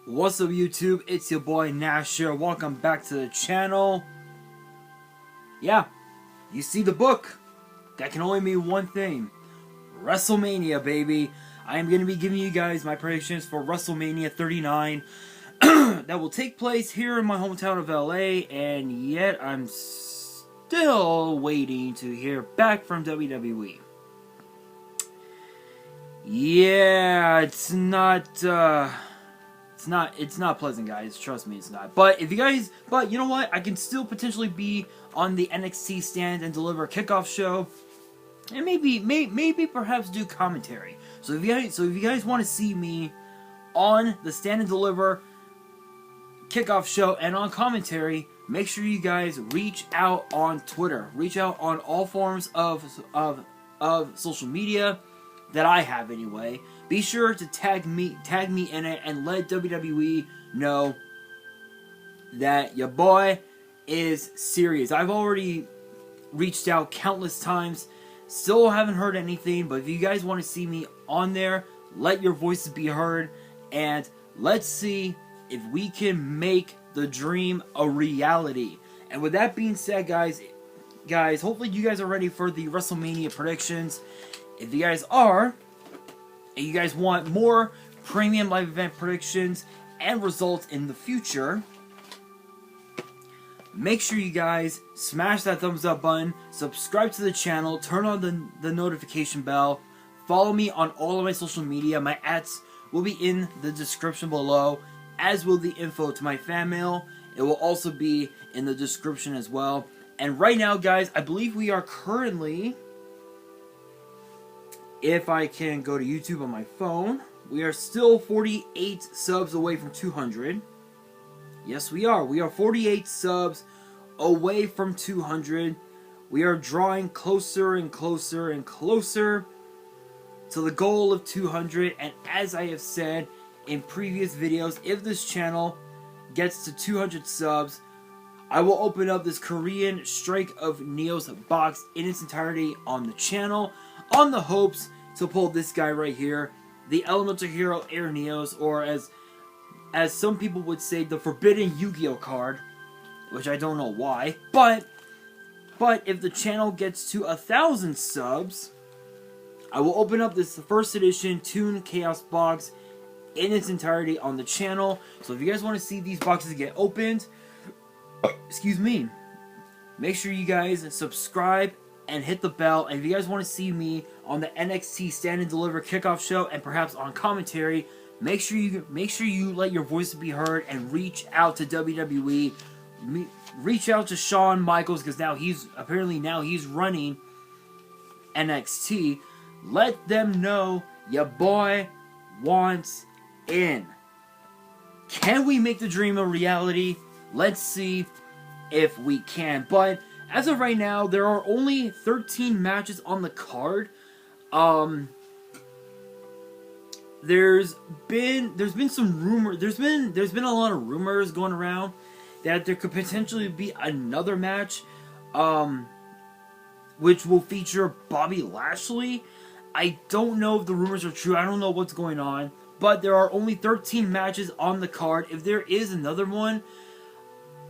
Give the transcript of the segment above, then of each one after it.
What's up, YouTube? It's your boy Nash here. Welcome back to the channel. Yeah, you see the book. That can only mean one thing. WrestleMania, baby. I am going to be giving you guys my predictions for WrestleMania 39 that will take place here in my hometown of LA, and yet I'm still waiting to hear back from WWE. Yeah, it's not pleasant, guys. Trust me, it's not. But you know what? I can still potentially be on the NXT Stand and Deliver kickoff show, and maybe perhaps do commentary. So if you guys want to see me on the Stand and Deliver kickoff show and on commentary, make sure you guys reach out on Twitter. Reach out on all forms of social media that I have anyway. Be sure to tag me in it and let WWE know that your boy is serious. I've already reached out countless times, still haven't heard anything, but if you guys want to see me on there, let your voices be heard, and let's see if we can make the dream a reality. And with that being said, guys, hopefully you guys are ready for the WrestleMania predictions. If you guys are, and you guys want more premium live event predictions and results in the future, make sure you guys smash that thumbs up button, subscribe to the channel, turn on the notification bell, follow me on all of my social media. My ads will be in the description below, as will the info to my fan mail. It will also be in the description as well. And right now, guys, I believe we are currently, if I can go to YouTube on my phone, we are still 48 subs away from 200. Yes, we are. We are 48 subs away from 200. We are drawing closer and closer and closer to the goal of 200. And as I have said in previous videos, if this channel gets to 200 subs, I will open up this Korean Strike of Neos box in its entirety on the channel, on the hopes to pull this guy right here, the Elemental Hero Air Neos, or as some people would say, the Forbidden Yu-Gi-Oh card, which I don't know why. But if the channel gets to 1,000 subs, I will open up this first edition Toon Chaos box in its entirety on the channel. So if you guys want to see these boxes get opened, excuse me, make sure you guys subscribe and hit the bell. And if you guys want to see me on the NXT Stand and Deliver kickoff show and perhaps on commentary, make sure you let your voice be heard and reach out to WWE. Reach out to Shawn Michaels, because now he's running NXT. Let them know your boy wants in. Can we make the dream a reality? Let's see if we can. But as of right now, there are only 13 matches on the card. There's been some rumor. There's been a lot of rumors going around that there could potentially be another match, which will feature Bobby Lashley. I don't know if the rumors are true. I don't know what's going on, but there are only 13 matches on the card. If there is another one,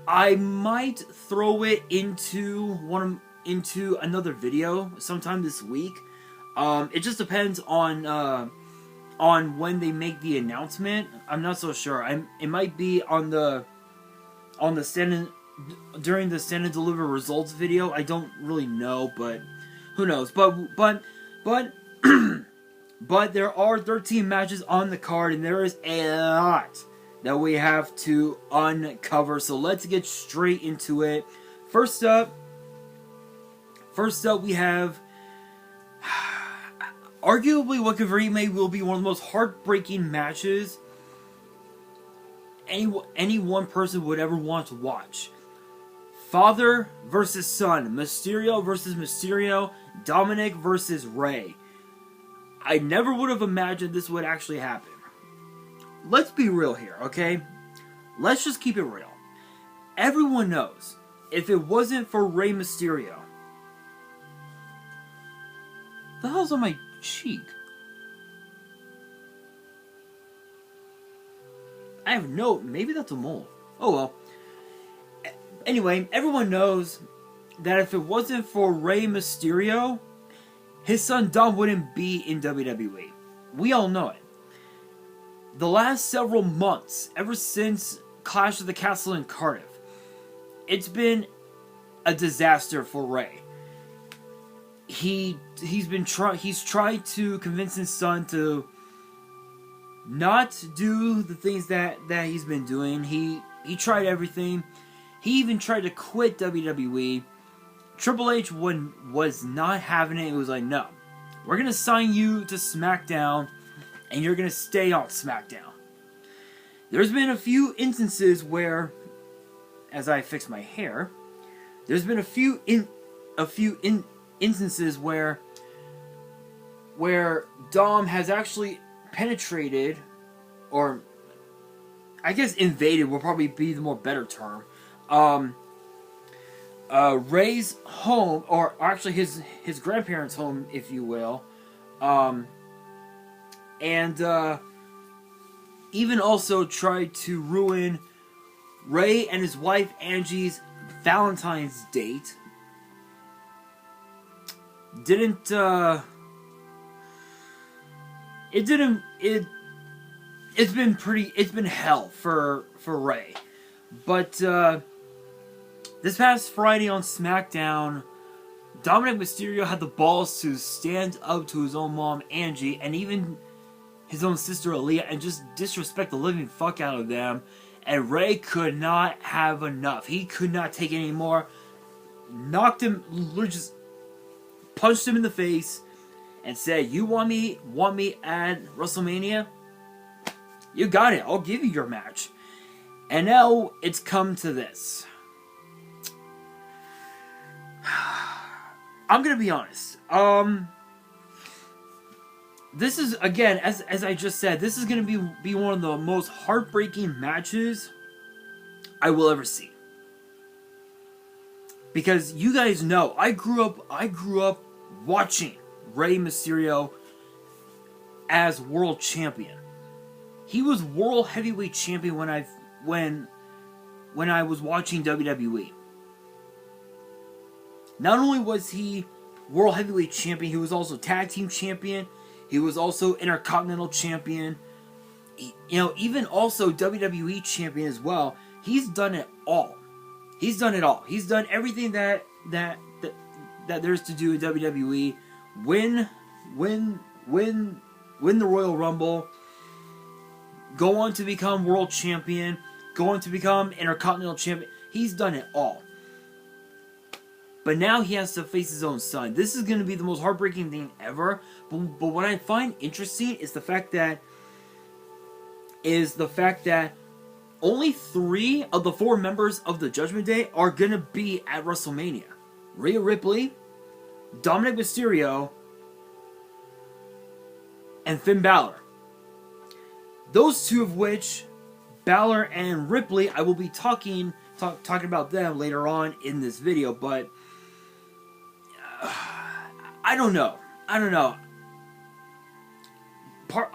I might throw it into another video sometime this week. It just depends on when they make the announcement. I'm not so sure. It might be on the during the Stand and Deliver results video. I don't really know, but who knows? But but there are 13 matches on the card, and there is a lot that we have to uncover. So let's get straight into it. First up we have arguably what could very may will be one of the most heartbreaking matches any one person would ever want to watch. Father versus son, Mysterio versus Mysterio, Dominic versus Rey. I never would have imagined this would actually happen. Let's be real here, okay? Let's just keep it real. Everyone knows, if it wasn't for Rey Mysterio... The hell's on my cheek? I have no... Maybe that's a mole. Oh, well. Anyway, everyone knows that if it wasn't for Rey Mysterio, his son Dom wouldn't be in WWE. We all know it. The last several months, ever since Clash of the Castle in Cardiff, it's been a disaster for Rey. He's tried to convince his son to not do the things that he's been doing. He tried everything. He even tried to quit WWE. Triple H was not having it. It was like, no, we're gonna sign you to SmackDown, and you're gonna stay on SmackDown. There's been a few instances where, as I fix my hair, there's been a few instances where Dom has actually penetrated, or I guess invaded will probably be the more better term, Rey's home, or actually his grandparents' home, if you will, and even also tried to ruin Rey and his wife Angie's Valentine's date. It's been hell for Rey. But this past Friday on SmackDown, Dominic Mysterio had the balls to stand up to his own mom Angie, and even his own sister Aaliyah, and just disrespect the living fuck out of them. And Rey could not have enough. He could not take it anymore. Knocked him, just punched him in the face, and said, "You want me at WrestleMania? You got it. I'll give you your match." And now it's come to this. I'm gonna be honest. This is, again, as I just said, this is gonna be one of the most heartbreaking matches I will ever see. Because you guys know, I grew up watching Rey Mysterio as world champion. He was world heavyweight champion when I was watching WWE. Not only was he world heavyweight champion, he was also tag team champion. He was also Intercontinental champion. Even also WWE champion as well. He's done it all. He's done it all. He's done everything that there's to do in WWE. Win the Royal Rumble. Go on to become world champion. Go on to become Intercontinental champion. He's done it all. But now he has to face his own son. This is going to be the most heartbreaking thing ever. But what I find interesting is the fact that only 3 of the 4 members of the Judgment Day are going to be at WrestleMania. Rhea Ripley, Dominic Mysterio, and Finn Balor. Those 2 of which, Balor and Ripley, I will be talking about them later on in this video, but I don't know.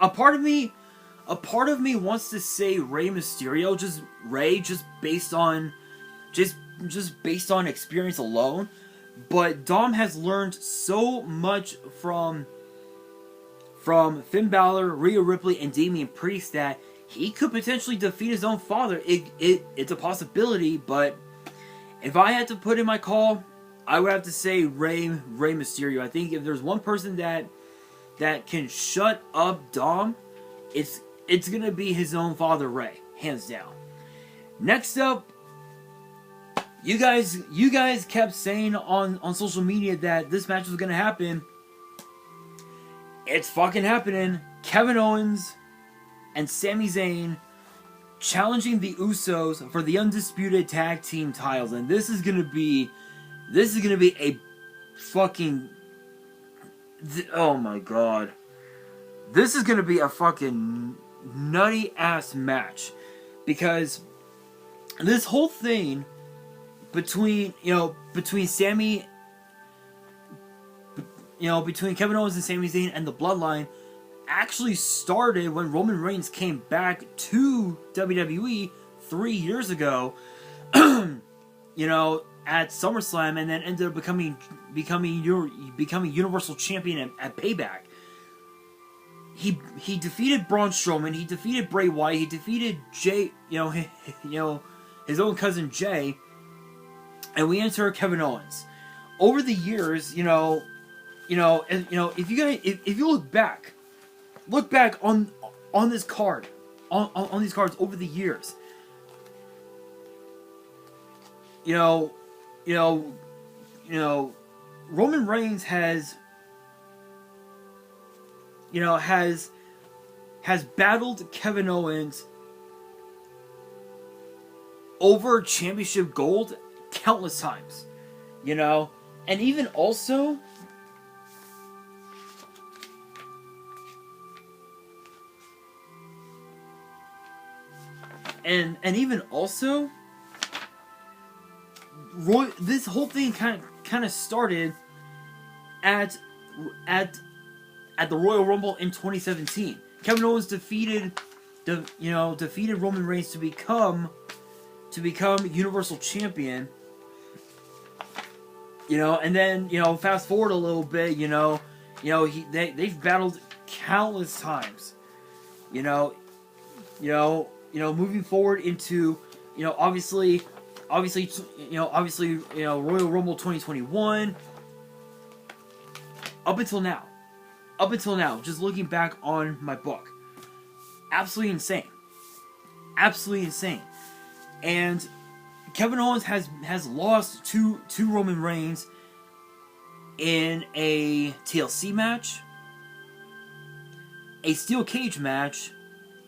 A part of me wants to say Rey Mysterio, just based on experience alone. But Dom has learned so much from Finn Balor, Rhea Ripley, and Damian Priest that he could potentially defeat his own father. It's a possibility, but if I had to put in my call, I would have to say Rey Mysterio. I think if there's one person that can shut up Dom, it's gonna be his own father, Rey, hands down. Next up, you guys kept saying on social media that this match was gonna happen. It's fucking happening. Kevin Owens and Sami Zayn challenging the Usos for the undisputed tag team titles, and this is gonna be a fucking, oh my god, this is gonna be a fucking nutty ass match, because this whole thing between Kevin Owens and Sami Zayn and the Bloodline, actually started when Roman Reigns came back to WWE 3 years ago, you know, at SummerSlam, and then ended up becoming Universal Champion at Payback. He defeated Braun Strowman. He defeated Bray Wyatt. He defeated Jay, his own cousin Jay, and we enter Kevin Owens. Over the years, if you look back on this card, on these cards over the years, Roman Reigns has battled Kevin Owens over championship gold countless times, and even also this whole thing kind of started at the Royal Rumble in 2017. Kevin Owens defeated Roman Reigns to become Universal Champion. And then fast forward a little bit. They've battled countless times. Moving forward into obviously Royal Rumble 2021 up until now, just looking back on my book, absolutely insane, and Kevin Owens has lost to Roman Reigns in a TLC match, a steel cage match,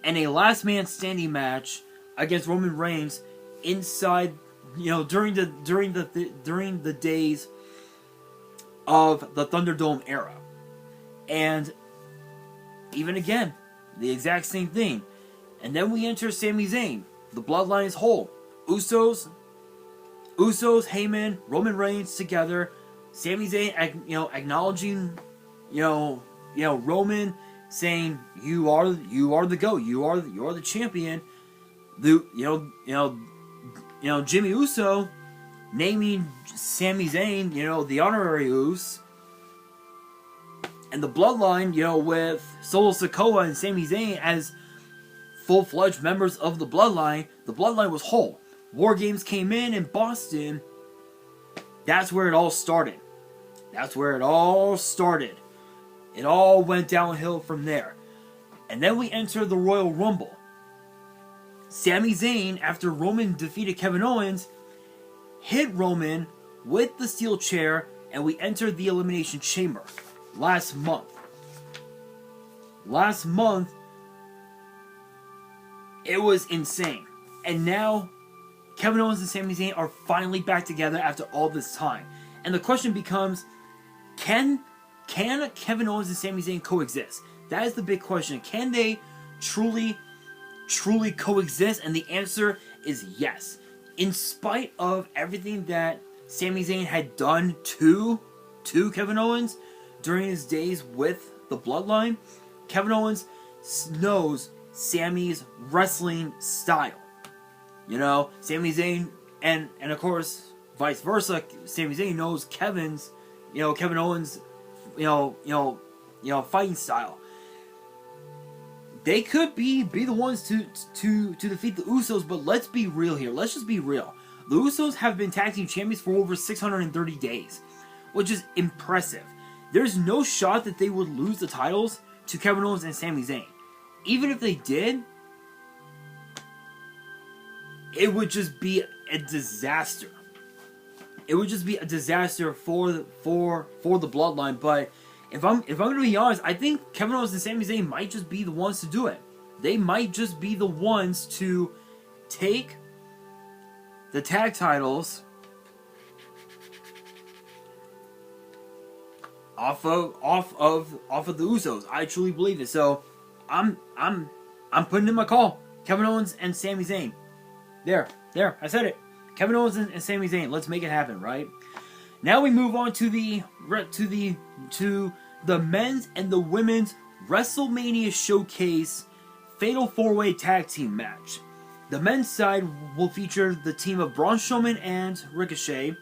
and a last man standing match against Roman Reigns inside, during the days of the Thunderdome era. And even again, the exact same thing. And then we enter Sami Zayn. The bloodline is whole. Usos, Heyman, Roman Reigns together. Sami Zayn, acknowledging, Roman, saying, "You are the GOAT. You are the champion." Jimmy Uso naming Sami Zayn, the honorary Us. And the bloodline, with Solo Sikoa and Sami Zayn as full-fledged members of the bloodline was whole. War Games came in Boston. That's where it all started. It all went downhill from there. And then we enter the Royal Rumble. Sami Zayn, after Roman defeated Kevin Owens, hit Roman with the steel chair, and we entered the Elimination Chamber last month. It was insane. And now Kevin Owens and Sami Zayn are finally back together after all this time. And the question becomes, can Kevin Owens and Sami Zayn coexist? That is the big question. Can they truly coexist? And the answer is yes. In spite of everything that Sami Zayn had done to Kevin Owens during his days with the Bloodline, Kevin Owens knows Sami's wrestling style. Sami Zayn, and of course vice versa, Sami Zayn knows Kevin Owens, fighting style. They could be the ones to defeat the Usos, but let's be real here. Let's just be real. The Usos have been tag team champions for over 630 days, which is impressive. There's no shot that they would lose the titles to Kevin Owens and Sami Zayn. Even if they did, it would just be a disaster. It would just be a disaster for the Bloodline. But if I'm going to be honest, I think Kevin Owens and Sami Zayn might just be the ones to do it. They might just be the ones to take the tag titles off of the Usos. I truly believe it. So I'm putting in my call. Kevin Owens and Sami Zayn. There, I said it. Kevin Owens and Sami Zayn. Let's make it happen, right? Now we move on to the men's and the women's WrestleMania Showcase Fatal 4-Way Tag Team match. The men's side will feature the team of Braun Strowman and Ricochet,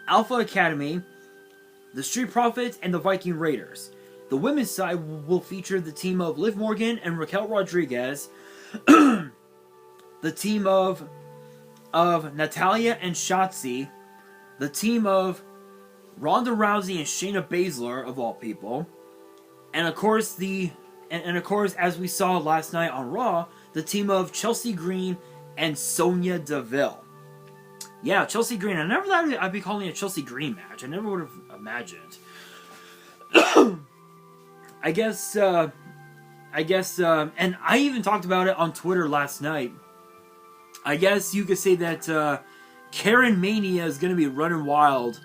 Alpha Academy, the Street Profits, and the Viking Raiders. The women's side will feature the team of Liv Morgan and Raquel Rodriguez, the team of Natalya and Shotzi, the team of Ronda Rousey and Shayna Baszler, of all people, and of course as we saw last night on Raw, the team of Chelsea Green and Sonya Deville. Yeah, Chelsea Green. I never thought I'd be calling it a Chelsea Green match. I never would have imagined. I guess, and I even talked about it on Twitter last night. I guess you could say that Karen Mania is going to be running wild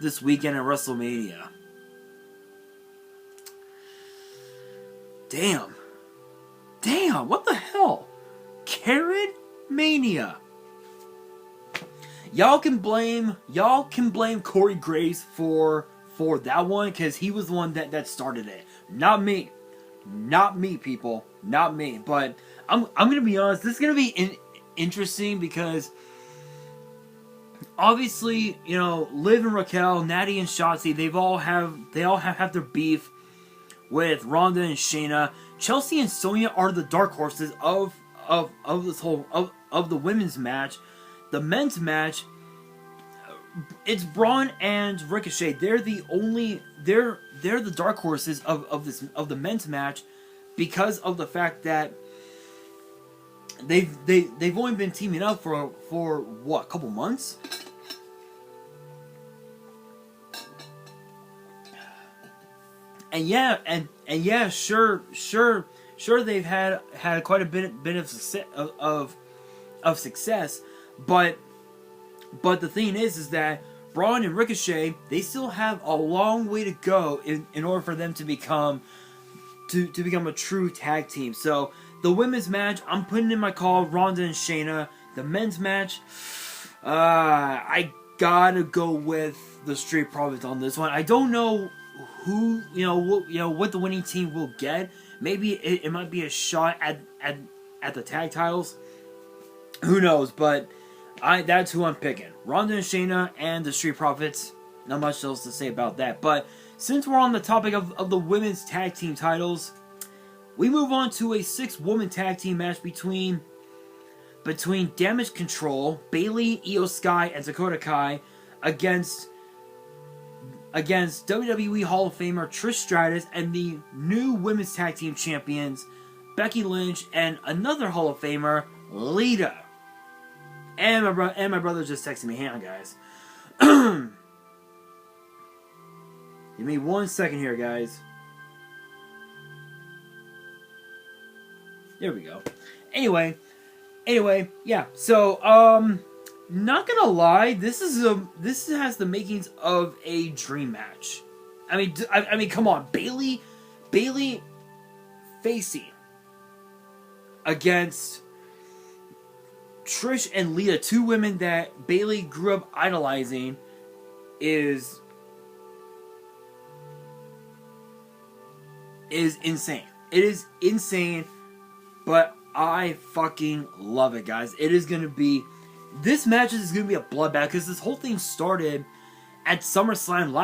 this weekend at WrestleMania. Damn, what the hell? Karen Mania. Y'all can blame Corey Graves for that one, because he was the one that started it. Not me, people, not me. But I'm gonna be honest. This is gonna be interesting because obviously, you know, Liv and Raquel, Natty and Shotzi, they all have their beef with Ronda and Shayna. Chelsea and Sonya are the dark horses of this whole of the women's match. The men's match, it's Braun and Ricochet. They're the dark horses of the men's match, because of the fact that they've only been teaming up for what, a couple months. And yeah, sure, they've had quite a bit of success, but the thing is that Braun and Ricochet, they still have a long way to go in order for them to become a true tag team. So the women's match, I'm putting in my call, Ronda and Shayna. The men's match, I gotta go with the Street Profits on this one. I don't know who, what the winning team will get. Maybe it might be a shot at the tag titles. Who knows? But that's who I'm picking. Ronda and Shayna and the Street Profits. Not much else to say about that. But since we're on the topic of the women's tag team titles, we move on to a 6-woman tag team match between Damage Control, Bayley, Io Sky, and Dakota Kai against WWE Hall of Famer Trish Stratus and the new women's tag team champions Becky Lynch and another Hall of Famer, Lita. And my brother just texted me. Hang on, guys. Give me 1 second here, guys. There we go. Anyway, yeah. So, not gonna lie, this has the makings of a dream match. I mean, come on, Bayley facing against Trish and Lita, 2 women that Bayley grew up idolizing, is insane. It is insane, but I fucking love it, guys. This match is gonna be a bloodbath, because this whole thing started at SummerSlam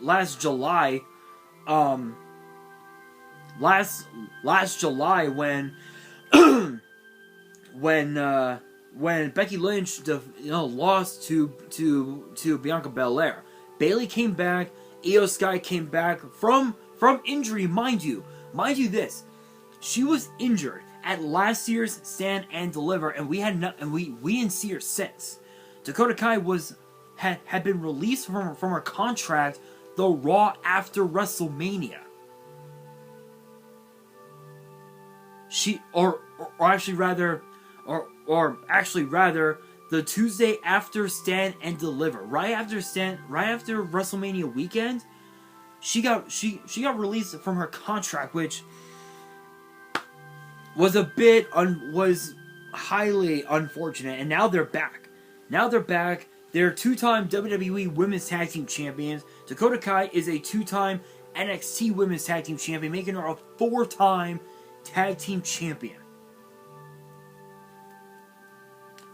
last July. Last July when Becky Lynch lost to Bianca Belair. Bayley came back. Io Sky came back from injury, mind you. This, she was injured at last year's Stand and Deliver, and we didn't see her since. Dakota Kai had been released from her contract the Raw after WrestleMania. Actually rather, the Tuesday after Stand and Deliver, right after WrestleMania weekend, she got released from her contract, which was highly unfortunate. And now they're back. They're 2-time WWE Women's Tag Team Champions. Dakota Kai is a 2-time NXT Women's Tag Team Champion, making her a 4-time Tag Team Champion.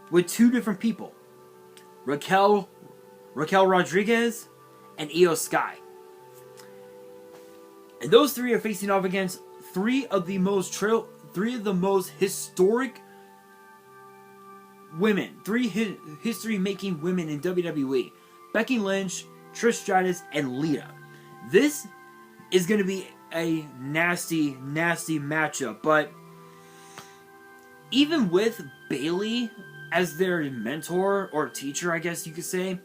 With 2 different people. Raquel Rodriguez and Io Sky. And those 3 are facing off against 3 of the most historic women, 3 history-making women in WWE. Becky Lynch, Trish Stratus, and Lita. This is going to be a nasty, nasty matchup, but even with Bayley as their mentor, or teacher, I guess you could say,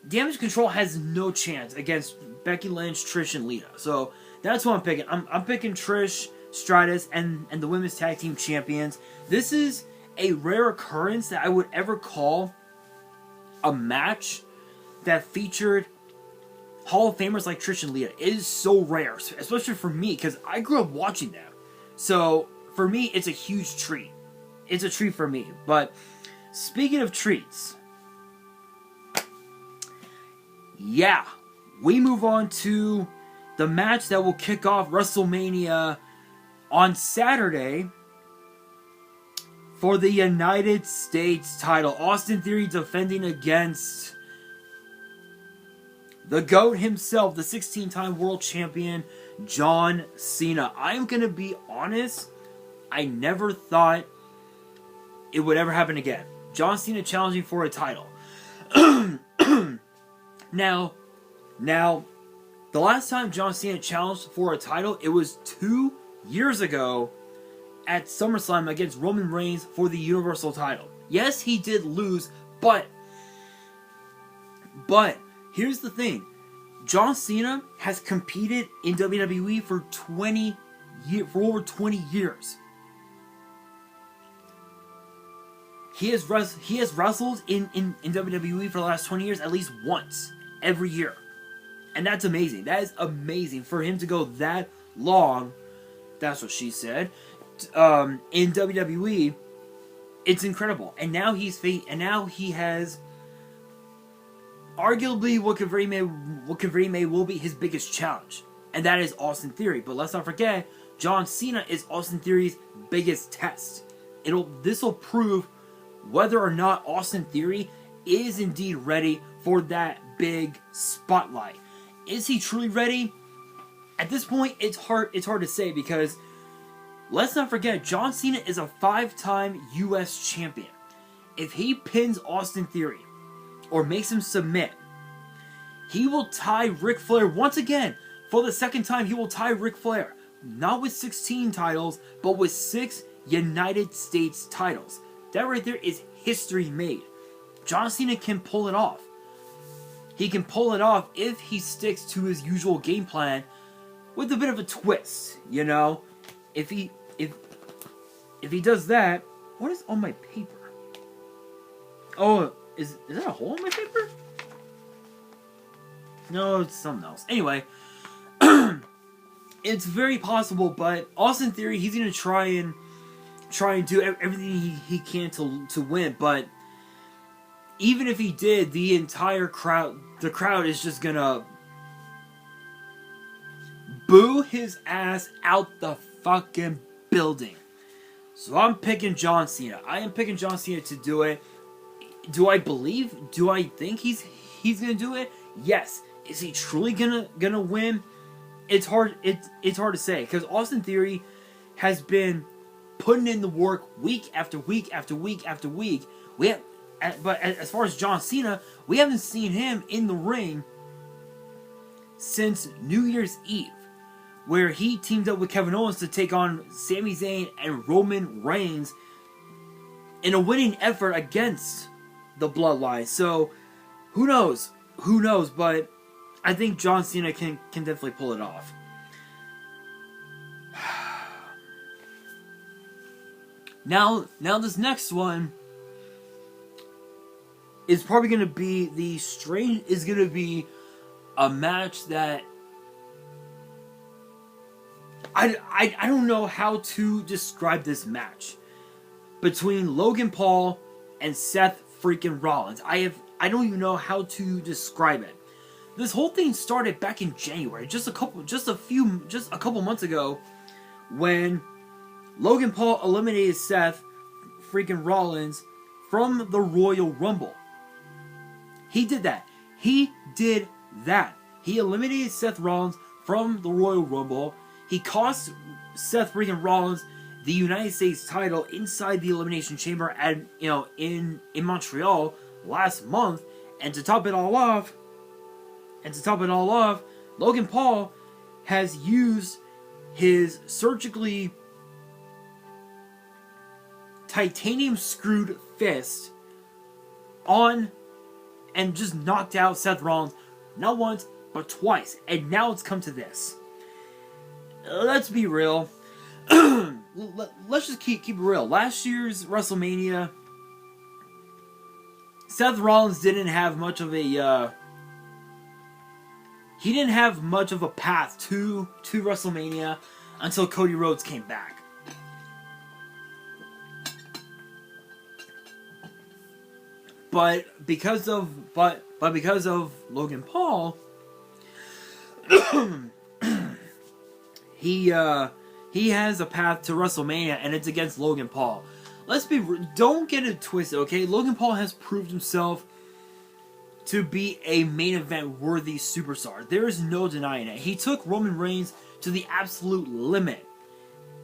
Damage Control has no chance against Becky Lynch, Trish, and Lita. So that's what I'm picking. I'm picking Trish Stratus and the Women's Tag Team Champions. This is a rare occurrence that I would ever call a match that featured Hall of Famers like Trish and Lita. It is so rare, especially for me, because I grew up watching them. So for me, it's a huge treat. It's a treat for me. But speaking of treats, yeah, we move on to the match that will kick off WrestleMania on Saturday for the United States title. Austin Theory defending against the GOAT himself, the 16-time world champion, John Cena. I'm going to be honest, I never thought it would ever happen again. John Cena challenging for a title. Now, the last time John Cena challenged for a title, it was 2 years ago at SummerSlam against Roman Reigns for the Universal title. Yes, he did lose, but here's the thing. John Cena has competed in WWE for over 20 years. He has wrestled in WWE for the last 20 years at least once every year. And that's amazing. That is amazing for him to go that long. That's what she said. In WWE, it's incredible. And now he has arguably what could very may will be his biggest challenge, and that is Austin Theory. But let's not forget, John Cena is Austin Theory's biggest test. This will prove whether or not Austin Theory is indeed ready for that big spotlight. Is he truly ready? At this point, it's hard to say, because let's not forget, John Cena is a 5-time U.S. champion. If he pins Austin Theory or makes him submit, he will tie Ric Flair once again. For the 2nd time, he will tie Ric Flair. Not with 16 titles, but with 6 United States titles. That right there is history made. John Cena can pull it off. He can pull it off if he sticks to his usual game plan with a bit of a twist, you know? If he does that, what is on my paper? Oh, is that a hole in my paper? No, it's something else. Anyway, it's very possible, but Austin Theory, he's going to try and do everything he can to win, but even if he did, the crowd is just going to boo his ass out the fucking building. So I'm picking John Cena. I am picking John Cena to do it. Do I think he's gonna do it? Yes. Is he truly gonna win? It's hard to say, because Austin Theory has been putting in the work week after week after week after week. But as far as John Cena, we haven't seen him in the ring since New Year's Eve, where he teamed up with Kevin Owens to take on Sami Zayn and Roman Reigns in a winning effort against the Bloodline. So, who knows? But I think John Cena can definitely pull it off. Now this next one is probably going to be a match that I don't know how to describe this match between Logan Paul and Seth freaking Rollins. I don't even know how to describe it. This whole thing started back in January, just a couple months ago, when Logan Paul eliminated Seth freaking Rollins from the Royal Rumble. He did that. He eliminated Seth Rollins from the Royal Rumble. He cost Seth freaking Rollins the United States title inside the Elimination Chamber at in Montreal last month. And to top it all off, Logan Paul has used his surgically titanium screwed fist on and just knocked out Seth Rollins not once but twice, and now it's come to this. Let's be real. Let's just keep it real. Last year's WrestleMania, Seth Rollins didn't have much of a path to WrestleMania until Cody Rhodes came back. But because of Logan Paul, he has a path to WrestleMania, and it's against Logan Paul. Don't get it twisted, okay? Logan Paul has proved himself to be a main event worthy superstar. There is no denying it. He took Roman Reigns to the absolute limit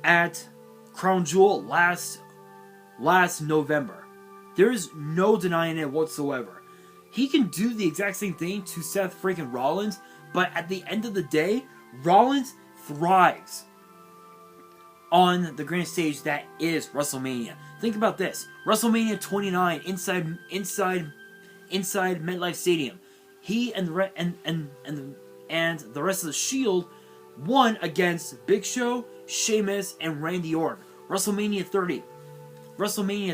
at Crown Jewel last November. There is no denying it whatsoever. He can do the exact same thing to Seth freaking Rollins, but at the end of the day, Rollins thrives on the grand stage that is WrestleMania. Think about this: WrestleMania 29 inside MetLife Stadium. He and the rest of the Shield won against Big Show, Sheamus, and Randy Orton. WrestleMania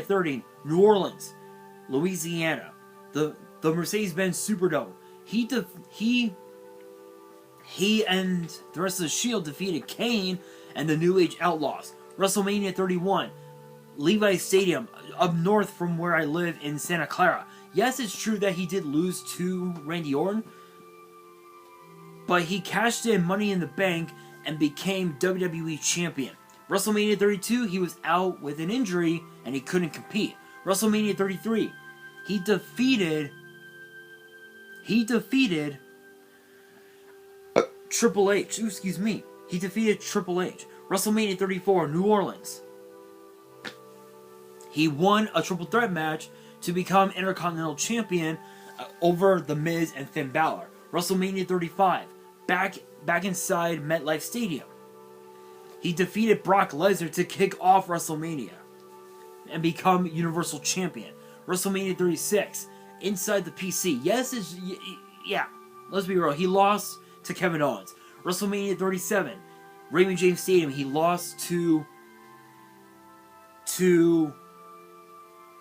30, New Orleans, Louisiana, the Mercedes-Benz Superdome. He and the rest of the Shield defeated Kane and the New Age Outlaws. WrestleMania 31, Levi's Stadium, up north from where I live in Santa Clara. Yes, it's true that he did lose to Randy Orton, but he cashed in Money in the Bank and became WWE Champion. WrestleMania 32, he was out with an injury and he couldn't compete. WrestleMania 33, he defeated Triple H. Excuse me. He defeated Triple H. WrestleMania 34, New Orleans. He won a triple threat match to become Intercontinental Champion over The Miz and Finn Balor. WrestleMania 35, back inside MetLife Stadium. He defeated Brock Lesnar to kick off WrestleMania and become Universal Champion. WrestleMania 36, inside the PC. Let's be real. He lost to Kevin Owens. WrestleMania 37, Raymond James Stadium. He lost to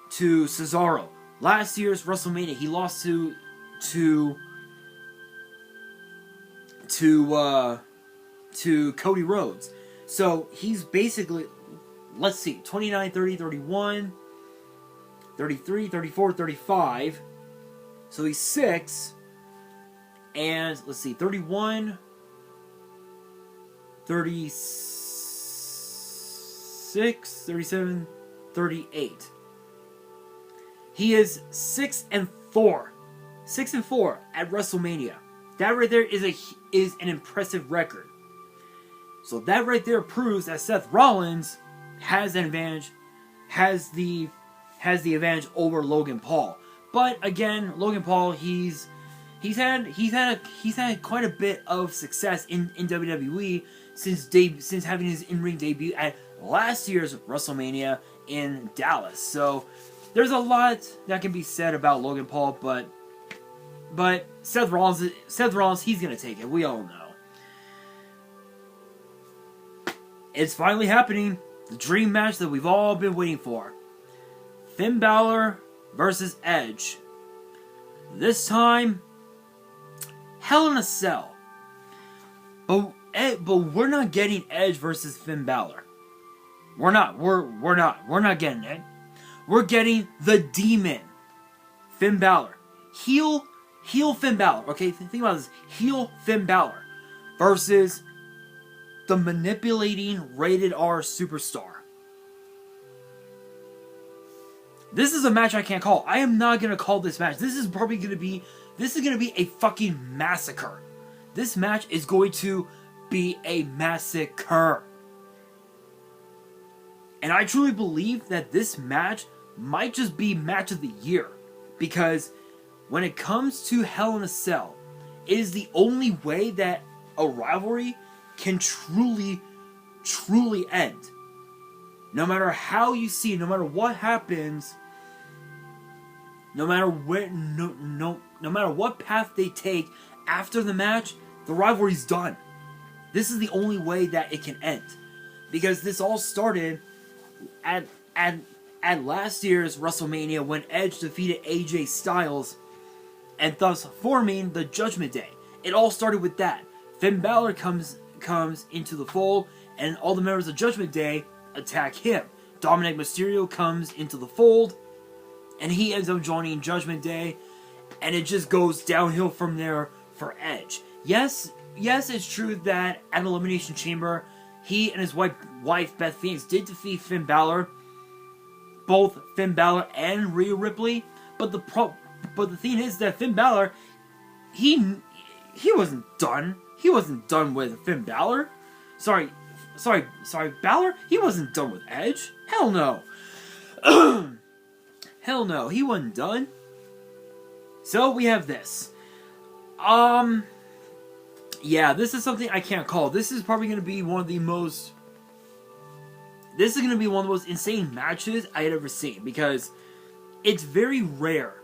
Cesaro. Last year's WrestleMania, he lost to Cody Rhodes. So he's basically, let's see, 29, 30, 31, 33, 34, 35. So he's 6. And let's see, 31, 36, 37, 38. He is 6-4. 6-4 at WrestleMania. That right there is an impressive record. So that right there proves that Seth Rollins has an advantage, has the advantage over Logan Paul. But again, Logan Paul, he's had quite a bit of success in WWE since having his in-ring debut at last year's WrestleMania in Dallas. So there's a lot that can be said about Logan Paul, but Seth Rollins, he's gonna take it. We all know. It's finally happening. The dream match that we've all been waiting for. Finn Balor versus Edge. This time, Hell in a Cell. But we're not getting Edge versus Finn Balor. We're not getting it. We're getting the Demon, Finn Balor. Heel heel Finn Balor, okay? Think about this. Heel Finn Balor versus the manipulating rated R superstar. This is a match I can't call. I am not gonna call this match. This is probably gonna be a fucking massacre. This match is going to be a massacre. And I truly believe that this match might just be match of the year. Because when it comes to Hell in a Cell, it is the only way that a rivalry can truly, truly end. No matter how you see it, no matter what happens, no matter where, no matter what path they take after the match, the rivalry's done. This is the only way that it can end. Because this all started at last year's WrestleMania when Edge defeated AJ Styles and thus forming the Judgment Day. It all started with that. Finn Balor comes into the fold and all the members of Judgment Day attack him. Dominic Mysterio comes into the fold and he ends up joining Judgment Day, and it just goes downhill from there for Edge. Yes, it's true that at Elimination Chamber, he and his wife Beth Phoenix did defeat Finn Balor, both Finn Balor and Rhea Ripley. But the thing is that Finn Balor, he wasn't done. He wasn't done with Finn Balor. Sorry, Balor. He wasn't done with Edge. Hell no. Hell no, he wasn't done. So we have this. Yeah, this is something I can't call. This is probably going to be one of the most... This is going to be one of the most insane matches I had ever seen. Because it's very rare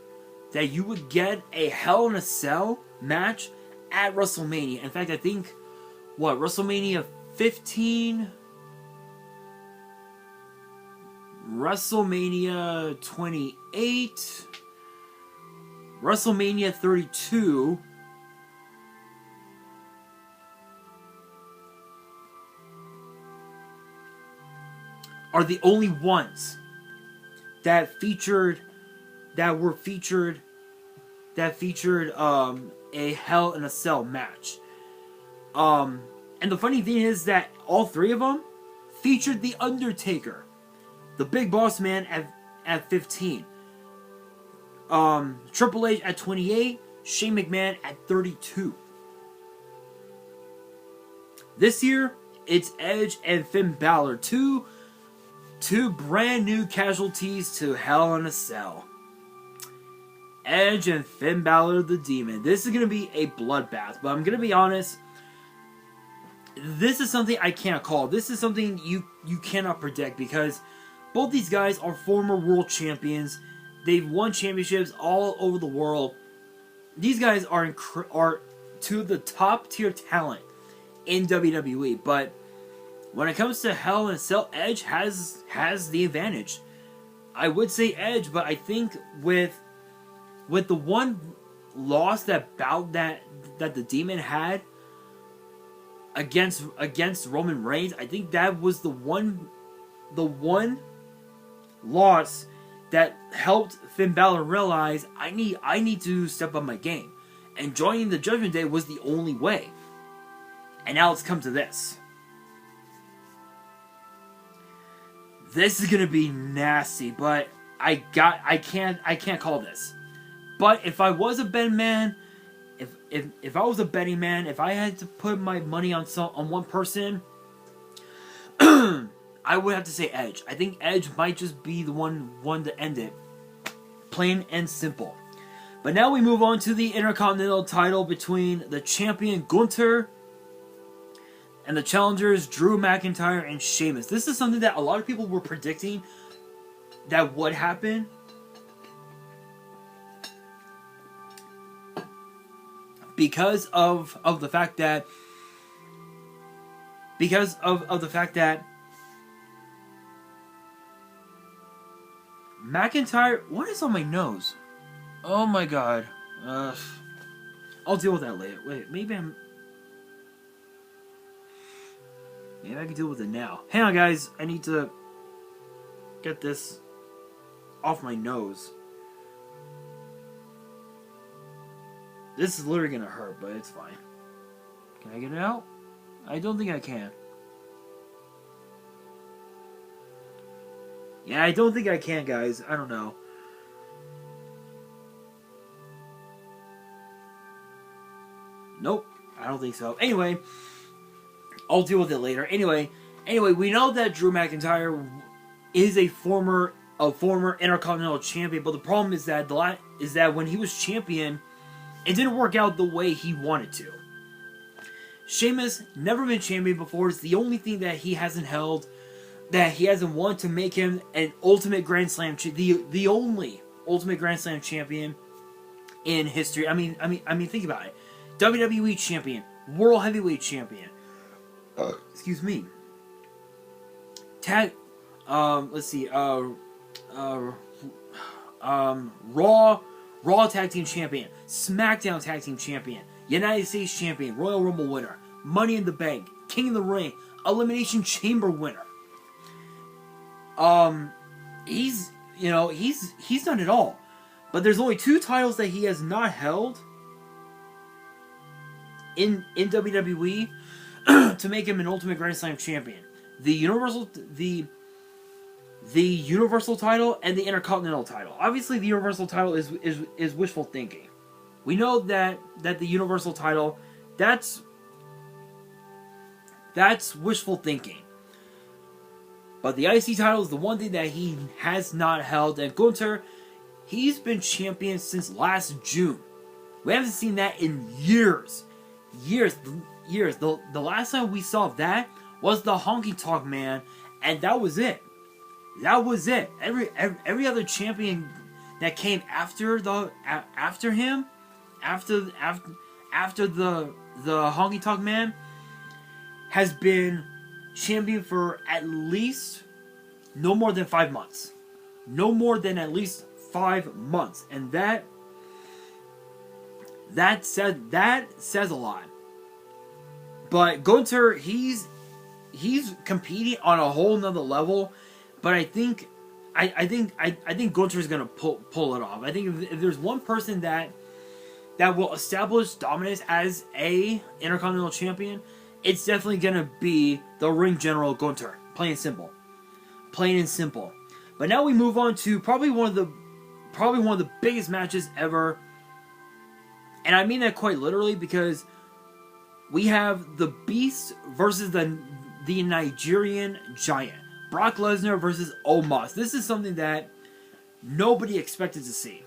that you would get a Hell in a Cell match at WrestleMania. In fact, I think, WrestleMania 15... WrestleMania 28, WrestleMania 32, are the only ones that featured a Hell in a Cell match. And the funny thing is that all three of them featured The Undertaker, the Big Boss Man at 15. Triple H at 28. Shane McMahon at 32. This year, it's Edge and Finn Balor. Two brand new casualties to Hell in a Cell. Edge and Finn Balor the Demon. This is going to be a bloodbath. But I'm going to be honest. This is something I can't call. This is something you cannot predict because both these guys are former world champions. They've won championships all over the world. These guys are two of the top tier talent in WWE. But when it comes to Hell in a Cell, Edge has the advantage. I would say Edge, but I think with the one loss that the Demon had against Roman Reigns, I think that was the one loss that helped Finn Balor realize I need to step up my game, and joining the Judgment Day was the only way. And now let's come to this. This is gonna be nasty, but I can't call this. But if I was a betting man, if I was a betting man, if I had to put my money on one person, I would have to say Edge. I think Edge might just be the one to end it. Plain and simple. But now we move on to the Intercontinental title between the champion Gunther and the challengers Drew McIntyre and Sheamus. This is something that a lot of people were predicting that would happen. Because of the fact that McIntyre, what is on my nose? Oh my god. I'll deal with that later. Wait, maybe I can deal with it now. Hang on, guys. I need to get this off my nose. This is literally gonna hurt, but it's fine. Can I get it out? I don't think I can. Yeah, I don't think I can, guys. I don't know. Nope, I don't think so. Anyway, I'll deal with it later. Anyway, we know that Drew McIntyre is a former Intercontinental Champion, but the problem is that when he was champion, it didn't work out the way he wanted to. Sheamus never been champion before. It's the only thing that he hasn't held, that he hasn't won, to make him an Ultimate Grand Slam, the only Ultimate Grand Slam champion in history. I mean, think about it. WWE champion, World Heavyweight champion. Excuse me. Let's see. Raw Tag Team Champion, SmackDown Tag Team Champion, United States Champion, Royal Rumble winner, Money in the Bank, King of the Ring, Elimination Chamber winner. He's done it all. But there's only 2 titles that he has not held in WWE to make him an Ultimate Grand Slam champion. The Universal title and the Intercontinental title. Obviously, the Universal title is wishful thinking. We know that the Universal title, that's wishful thinking. But the IC title is the one thing that he has not held. And Gunther, he's been champion since last June. We haven't seen that in years. The last time we saw that was the Honky Tonk Man, and that was it. Every other champion that came after the Honky Tonk Man has been champion for at least no more than 5 months. No more than at least 5 months, and that says a lot. But Gunther, he's competing on a whole nother level. But I think Gunther's gonna pull it off. I think if there's one person that will establish dominance as a Intercontinental Champion, it's definitely gonna be the Ring General Gunther. Plain and simple. But now we move on to probably one of the biggest matches ever, and I mean that quite literally, because we have the Beast versus the Nigerian Giant. Brock Lesnar versus Omos. This is something that nobody expected to see.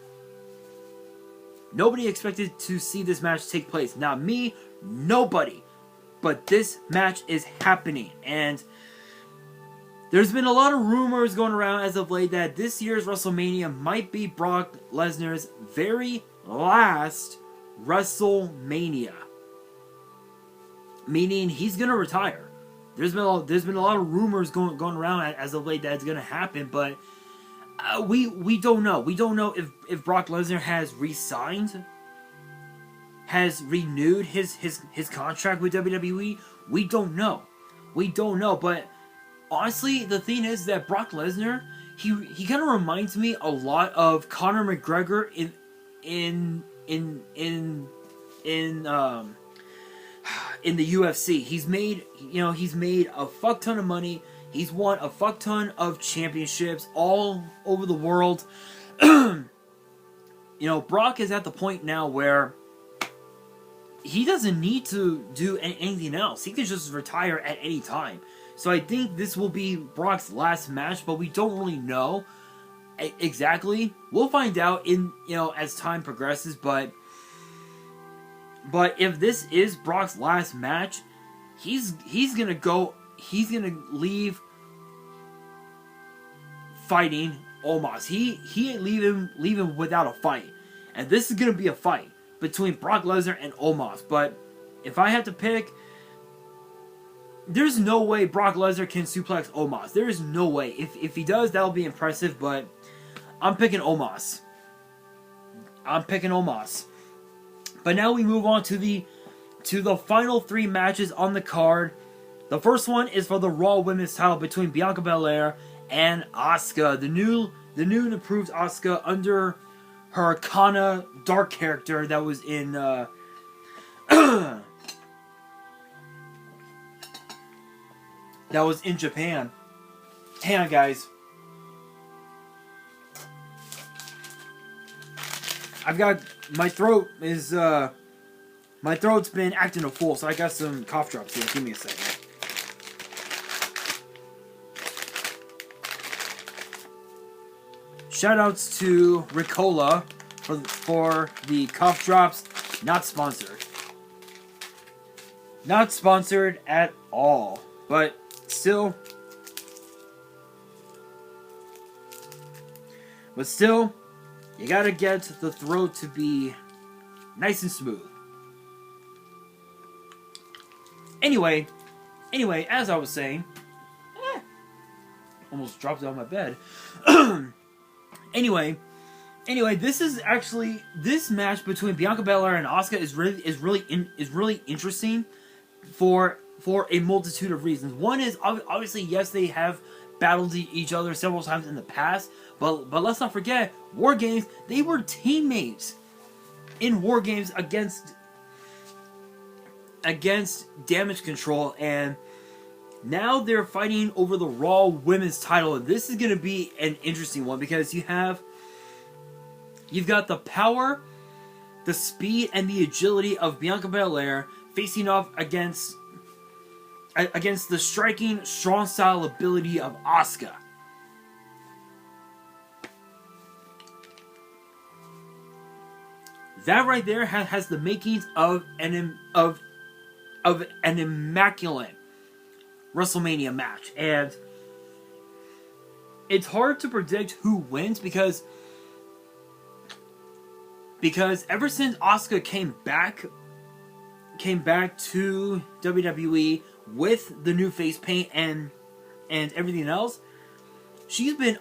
Nobody expected to see this match take place. Not me, nobody. But this match is happening. And there's been a lot of rumors going around as of late that this year's WrestleMania might be Brock Lesnar's very last WrestleMania. Meaning he's going to retire. There's been a lot of rumors going around as of late that it's going to happen, but we don't know. We don't know if Brock Lesnar has re-signed, has renewed his contract with WWE. We don't know. But honestly, the thing is that Brock Lesnar, he kind of reminds me a lot of Conor McGregor in the UFC. He's made a fuck ton of money. He's won a fuck ton of championships all over the world. Brock is at the point now where he doesn't need to do anything else. He can just retire at any time. So I think this will be Brock's last match, but we don't really know exactly. We'll find out as time progresses, But if this is Brock's last match, he's gonna leave fighting Omos. He ain't leave him without a fight. And this is gonna be a fight between Brock Lesnar and Omos. But if I had to pick, there's no way Brock Lesnar can suplex Omos. There is no way. If he does, that'll be impressive, but I'm picking Omos. But now we move on to the final 3 matches on the card. The first one is for the Raw Women's title between Bianca Belair and Asuka. The new and improved Asuka under her Kana dark character that was in that was in Japan. Hang on, guys. I've got my throat is my throat's been acting a fool, so I got some cough drops here. Give me a second. Shoutouts to Ricola for the cough drops. Not sponsored. Not sponsored at all. But still. You gotta get the throat to be nice and smooth. Anyway, as I was saying, almost dropped it on my bed. Anyway, this match between Bianca Belair and Asuka is really interesting for a multitude of reasons. One is obviously, yes, they have battled each other several times in the past, but let's not forget, War Games, they were teammates in War Games against Damage Control, and now they're fighting over the Raw Women's title, and this is going to be an interesting one because you've got the power, the speed, and the agility of Bianca Belair facing off against the striking, strong style ability of Asuka. That right there has the makings of an immaculate WrestleMania match, and it's hard to predict who wins because ever since Asuka came back to WWE with the new face paint and everything else, she's been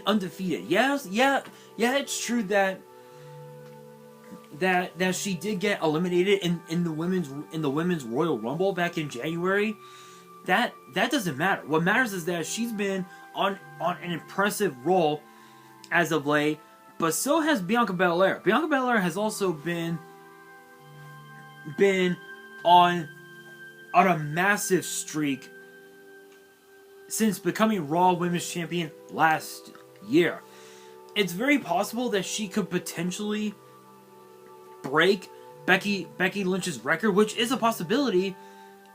undefeated. Yes, it's true that she did get eliminated in the women's Royal Rumble back in January. That doesn't matter. What matters is that she's been on an impressive roll as of late, but so has Bianca Belair. Bianca Belair has also been on a massive streak since becoming Raw Women's Champion last year. It's very possible that she could potentially break Becky Lynch's record, which is a possibility,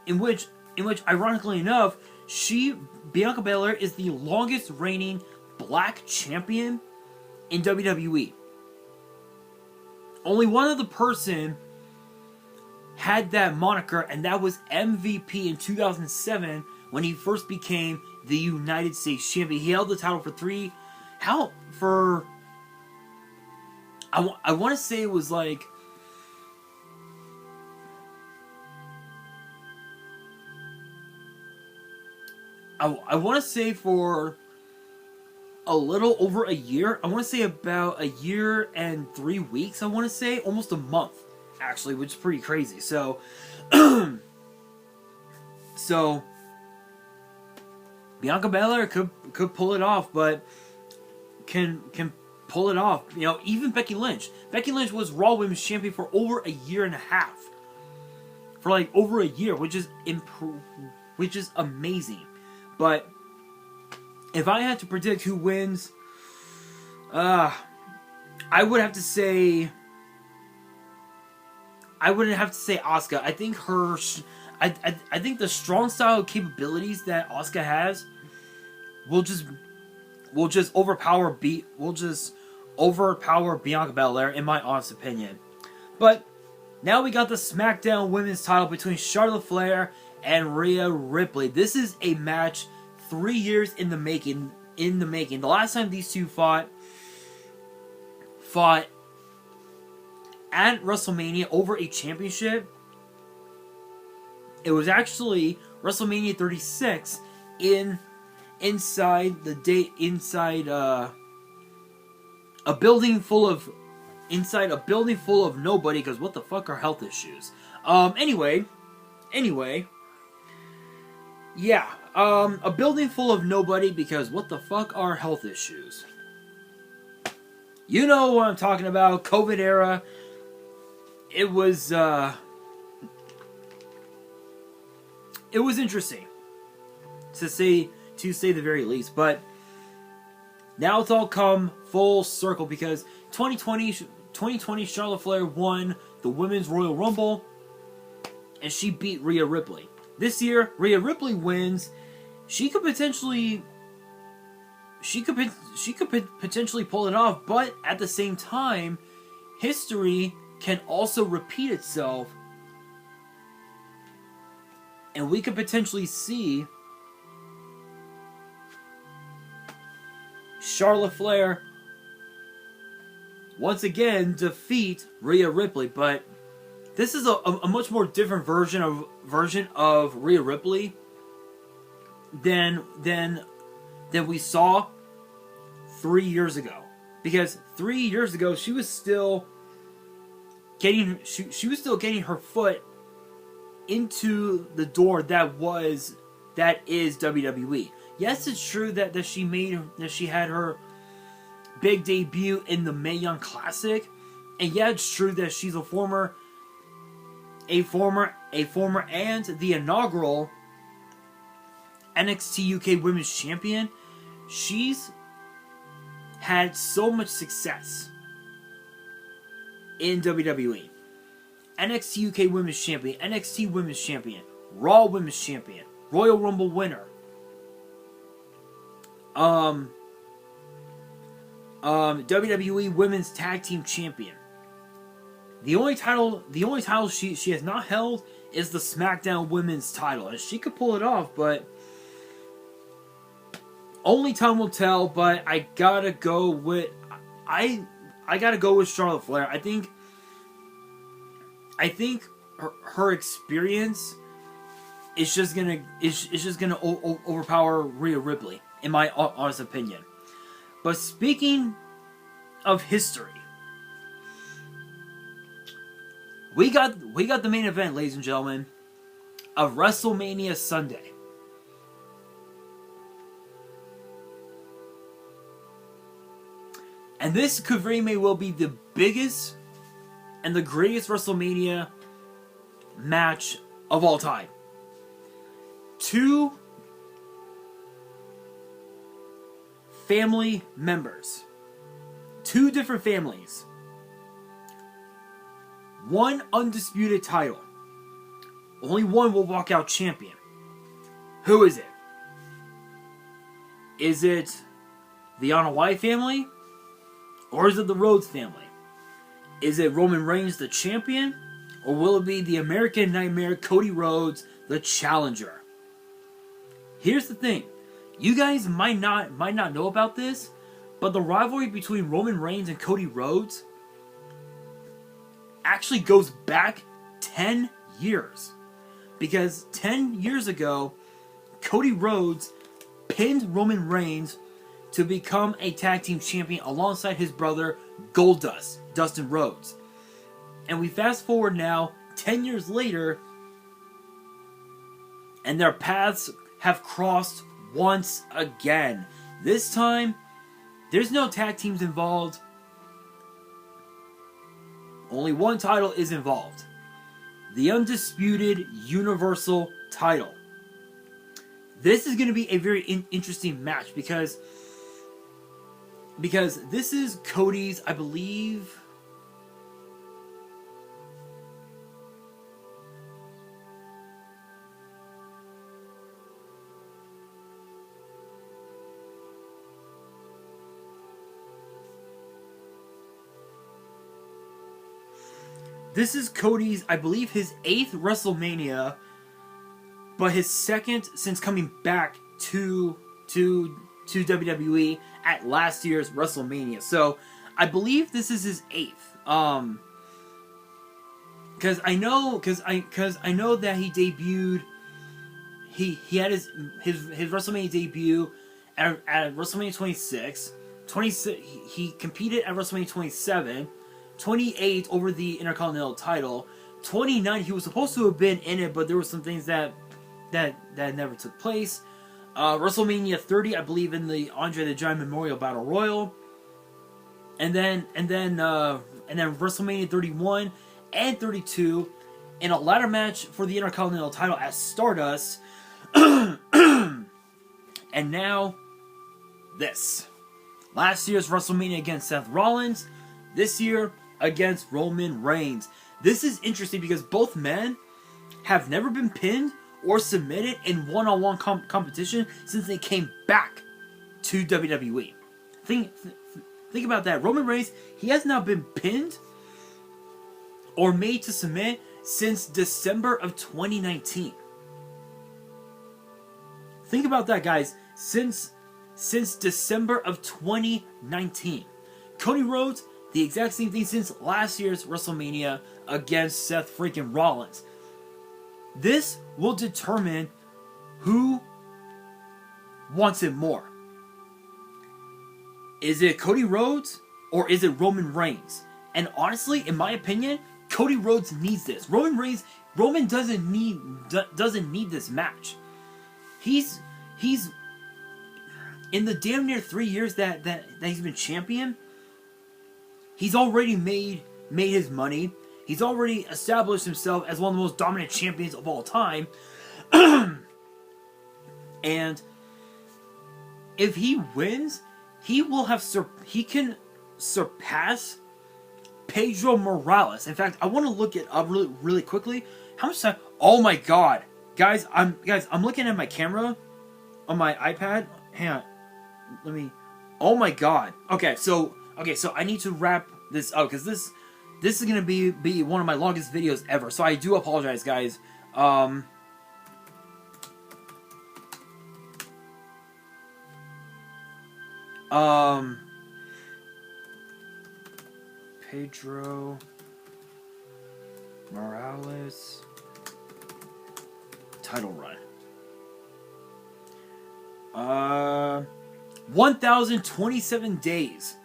in which ironically enough, Bianca Belair is the longest reigning black champion in WWE. Only one other person had that moniker, and that was MVP in 2007 when he first became the United States champion. He held the title I want to say it was like I want to say for a little over a year. I want to say about a year and 3 weeks. I want to say almost a month, actually, which is pretty crazy. So, Bianca Belair could pull it off, but can pull it off. You know, even Becky Lynch. Becky Lynch was Raw Women's Champion for over a year and a half. For like over a year, which is amazing. But if I had to predict who wins, I would have to say Asuka. I think I think the strong style capabilities that Asuka has will just overpower Bianca Belair, in my honest opinion. But now we got the SmackDown Women's title between Charlotte Flair and Rhea Ripley. This is a match 3 years in the making. The last time these two fought at WrestleMania over a championship, it was actually WrestleMania 36 inside a building full of nobody, because what the fuck are health issues? Anyway, yeah, a building full of nobody, because what the fuck are health issues? You know what I'm talking about. COVID era. It was interesting to say the very least. But now it's all come full circle because 2020 Charlotte Flair won the Women's Royal Rumble and she beat Rhea Ripley. This year, Rhea Ripley wins. She could potentially pull it off, but at the same time, history can also repeat itself, and we could potentially see Charlotte Flair once again defeat Rhea Ripley. But this is a much more different version of Rhea Ripley than we saw 3 years ago. Because 3 years ago she was still getting her foot into the door that is WWE. Yes, it's true that she had her big debut in the Mae Young Classic, and yeah, it's true that she's a former and the inaugural NXT UK Women's Champion. She's had so much success in WWE. NXT UK Women's Champion, NXT Women's Champion, Raw Women's Champion, Royal Rumble winner. WWE Women's Tag Team Champion. The only title she has not held is the SmackDown Women's title, and she could pull it off, but only time will tell. But I gotta go with Charlotte Flair. I think her experience is just gonna overpower Rhea Ripley, in my honest opinion. But speaking of history, we got the main event, ladies and gentlemen, of WrestleMania Sunday. And this could very may well be the biggest and the greatest WrestleMania match of all time. Two family members. Two different families. One undisputed title. Only one will walk out champion. Who is it? Is it the Anna White family? Or is it the Rhodes family? Is it Roman Reigns the champion? Or will it be the American Nightmare Cody Rhodes the challenger? Here's the thing. You guys might not know about this, but the rivalry between Roman Reigns and Cody Rhodes actually goes back 10 years. Because 10 years ago, Cody Rhodes pinned Roman Reigns to become a tag team champion alongside his brother Goldust, Dustin Rhodes. And we fast forward now, 10 years later, and their paths have crossed once again. This time, there's no tag teams involved. Only one title is involved. The undisputed Universal title. This is going to be a very interesting match because this is Cody's, I believe, I believe, his 8th WrestleMania, but his second since coming back to WWE at last year's WrestleMania. So I believe this is his 8th. Because I know that he debuted. He had his WrestleMania debut at WrestleMania 26. He competed at WrestleMania 27. 28 over the Intercontinental title. 29 he was supposed to have been in it, but there were some things that never took place. WrestleMania 30, I believe, in the Andre the Giant Memorial Battle Royal. and then WrestleMania 31 and 32 in a ladder match for the Intercontinental title as Stardust, and now this. Last year's WrestleMania against Seth Rollins, this year against Roman Reigns. This is interesting because both men have never been pinned or submitted in one-on-one competition since they came back to WWE. Think about that. Roman Reigns, he has not been pinned or made to submit since December of 2019. Think about that, guys. Since December of 2019. Cody Rhodes, the exact same thing since last year's WrestleMania against Seth freaking Rollins. This will determine who wants it more. Is it Cody Rhodes or is it Roman Reigns? And honestly, in my opinion, Cody Rhodes needs this. Roman doesn't need this match. He's in the damn near 3 years that he's been champion, he's already made his money. He's already established himself as one of the most dominant champions of all time. And if he wins, he can surpass Pedro Morales. In fact, I want to look it up really quickly. How much time? Oh my god, guys! I'm looking at my camera on my iPad. Hang on, let me. Oh my god. Okay, so I need to wrap this up because this is gonna be one of my longest videos ever. So I do apologize, guys. Pedro Morales title run. 1,027 days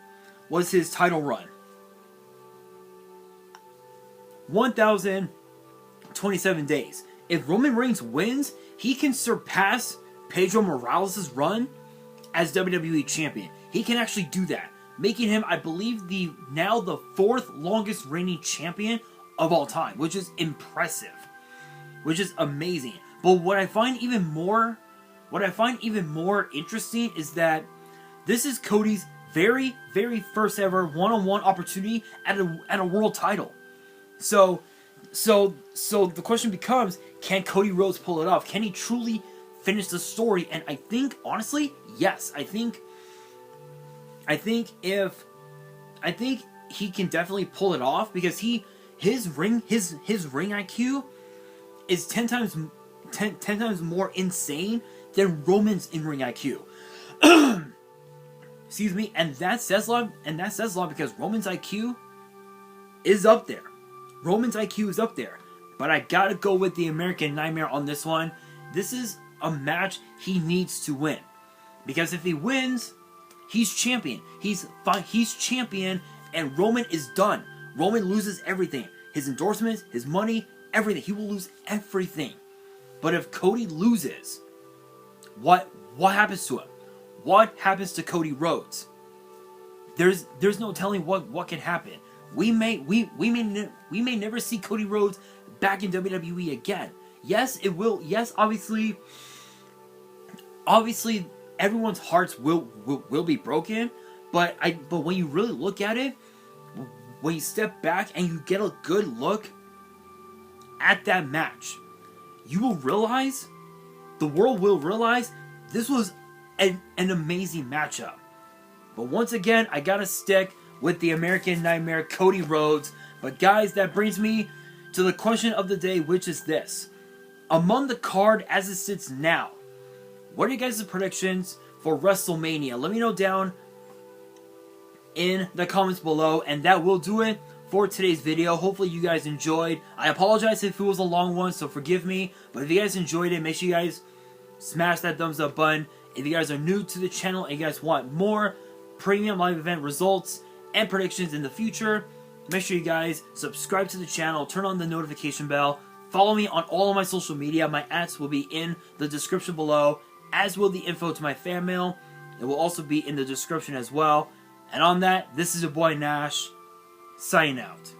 was his title run. 1,027 days. If Roman Reigns wins, he can surpass Pedro Morales' run as WWE champion. He can actually do that, making him, I believe, now the 4th longest reigning champion of all time, which is impressive, which is amazing. But what I find even more interesting is that this is Cody's very, very first ever one-on-one opportunity at a world title. So the question becomes, can Cody Rhodes pull it off? Can he truly finish the story? And I think, honestly, yes. I think he can definitely pull it off because his ring IQ is 10 times more insane than Roman's in-ring IQ. Excuse me, and that says a lot because Roman's IQ is up there. But I gotta go with the American Nightmare on this one. This is a match he needs to win. Because if he wins, he's champion. He's champion, and Roman is done. Roman loses everything. His endorsements, his money, everything. He will lose everything. But if Cody loses, what happens to him? What happens to Cody Rhodes? There's no telling what can happen. We may never see Cody Rhodes back in WWE again. Yes, it will. Yes, obviously everyone's hearts will be broken. But when you really look at it, when you step back and you get a good look at that match, you will realize, the world will realize, this was an amazing matchup. But once again, I gotta stick with the American Nightmare, Cody Rhodes. But guys, that brings me to the question of the day, which is this. Among the card as it sits now, what are you guys' predictions for WrestleMania? Let me know down in the comments below, and that will do it for today's video. Hopefully you guys enjoyed. I apologize if it was a long one, so forgive me. But if you guys enjoyed it, make sure you guys smash that thumbs up button. If you guys are new to the channel and you guys want more premium live event results and predictions in the future, make sure you guys subscribe to the channel, turn on the notification bell, follow me on all of my social media. My ads will be in the description below, as will the info to my fan mail. It will also be in the description as well. And on that, this is your boy Nash, signing out.